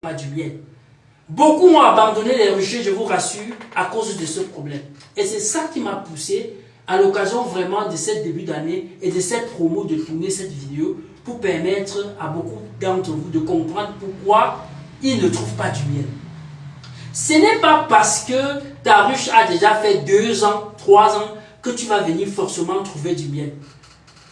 pas du miel. Beaucoup ont abandonné les ruchers, je vous rassure, à cause de ce problème. Et c'est ça qui m'a poussé, à l'occasion vraiment de ce début d'année et de cette promo, de tourner cette vidéo pour permettre à beaucoup d'entre vous de comprendre pourquoi ils ne trouvent pas du miel. Ce n'est pas parce que ta ruche a déjà fait 2 ans, 3 ans que tu vas venir forcément trouver du miel.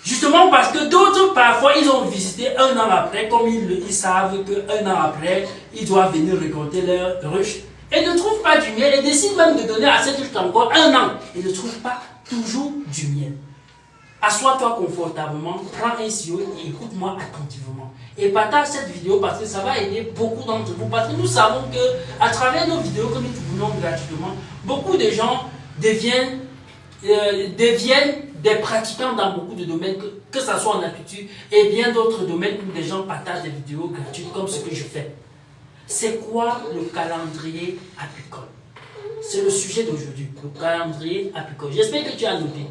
Justement parce que d'autres, parfois, ils ont visité 1 an après, comme ils savent que 1 an après, ils doivent venir récolter leur ruche et ne trouvent pas du miel et décident même de donner à cette ruche encore 1 an et ne trouvent pas toujours du miel. Assois-toi confortablement, prends un stylo et écoute-moi attentivement. Et partage cette vidéo parce que ça va aider beaucoup d'entre vous. Parce que nous savons que à travers nos vidéos que nous tournons gratuitement, beaucoup de gens deviennent des pratiquants dans beaucoup de domaines, que ce soit en agriculture et bien d'autres domaines où des gens partagent des vidéos gratuites comme ce que je fais. C'est quoi le calendrier apicole? C'est le sujet d'aujourd'hui, le calendrier apicole. J'espère que tu as noté.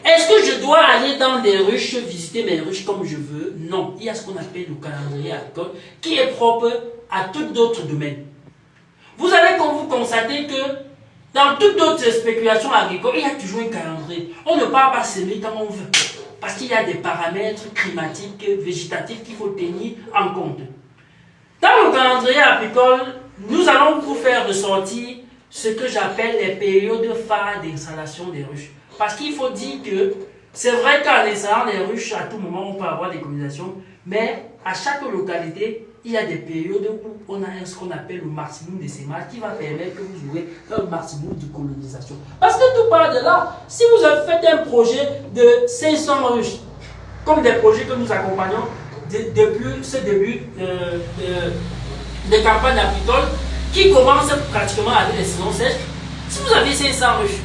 Est-ce que je dois aller dans des ruches, visiter mes ruches comme je veux? Non, il y a ce qu'on appelle le calendrier apicole qui est propre à tous d'autres domaines. Vous allez vous constater que dans toutes d'autres spéculations agricoles, il y a toujours un calendrier. On ne peut pas semer quand on veut. Parce qu'il y a des paramètres climatiques, végétatifs qu'il faut tenir en compte. Dans le calendrier apicole, nous allons vous faire ressortir ce que j'appelle les périodes phares d'installation des ruches. Parce qu'il faut dire que c'est vrai qu'en installant les ruches, à tout moment, on peut avoir des colonisations, mais à chaque localité, il y a des périodes où on a ce qu'on appelle le maximum de sémage qui va permettre que vous aurez un maximum de colonisation. Parce que tout part de là. Si vous faites un projet de 500 ruches, comme des projets que nous accompagnons depuis ce début de campagne apicole, qui commence pratiquement avec les saisons sèches, si vous avez 500 ruches,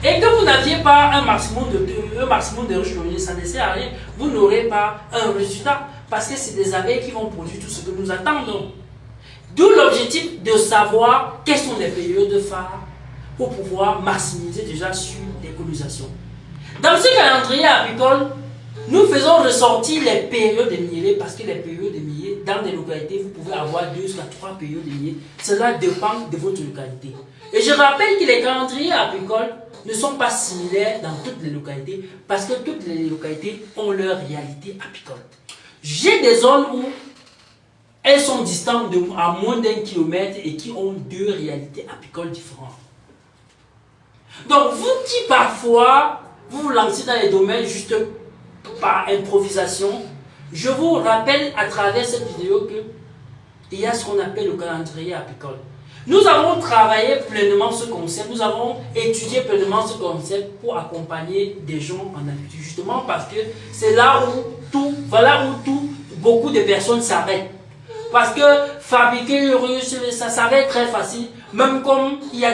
et que vous n'aviez pas un maximum de ruches colonisées, ça ne sert à rien. Vous n'aurez pas un résultat. Parce que c'est des abeilles qui vont produire tout ce que nous attendons. D'où l'objectif de savoir quelles sont les périodes phares pour pouvoir maximiser déjà sur les colonisations. Dans ce calendrier apicole, nous faisons ressortir les périodes de mielés parce que les périodes de mielés, dans des localités, vous pouvez avoir 2 à 3 périodes de mielés. Cela dépend de votre localité. Et je rappelle que les calendriers apicoles ne sont pas similaires dans toutes les localités parce que toutes les localités ont leur réalité apicole. J'ai des zones où elles sont distantes à moins d'1 kilomètre et qui ont 2 réalités apicoles différentes. Donc vous qui parfois vous lancez dans les domaines juste par improvisation, je vous rappelle à travers cette vidéo qu'il y a ce qu'on appelle le calendrier apicole. Nous avons travaillé pleinement ce concept, nous avons étudié pleinement ce concept pour accompagner des gens en agriculture, justement parce que c'est là où beaucoup de personnes s'arrêtent. Parce que fabriquer une ruche, ça s'arrête très facile, même comme il y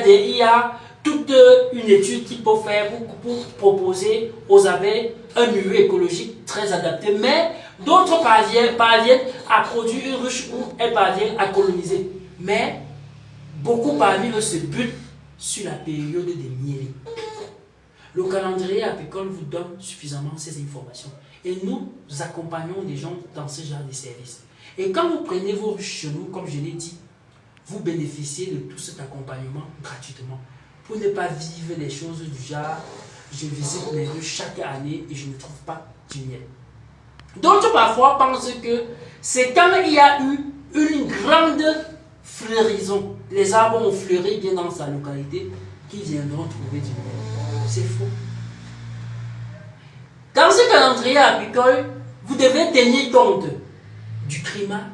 a toute une étude qu'il faut faire pour proposer aux abeilles un milieu écologique très adapté. Mais d'autres parviennent à produire une ruche où elles parviennent à coloniser. Mais beaucoup parmi eux se butent sur la période des mielés. Le calendrier apicole vous donne suffisamment ces informations. Et nous accompagnons des gens dans ce genre de service. Et quand vous prenez vos ruches chez nous, comme je l'ai dit, vous bénéficiez de tout cet accompagnement gratuitement. Pour ne pas vivre les choses du genre, je visite mes ruches chaque année et je ne trouve pas du miel. D'autres parfois pensent que c'est quand il y a eu une grande fleurison, les arbres ont fleuri bien dans sa localité, qu'ils viendront trouver du miel. C'est faux. Dans ce calendrier apicole, vous devez tenir compte du climat,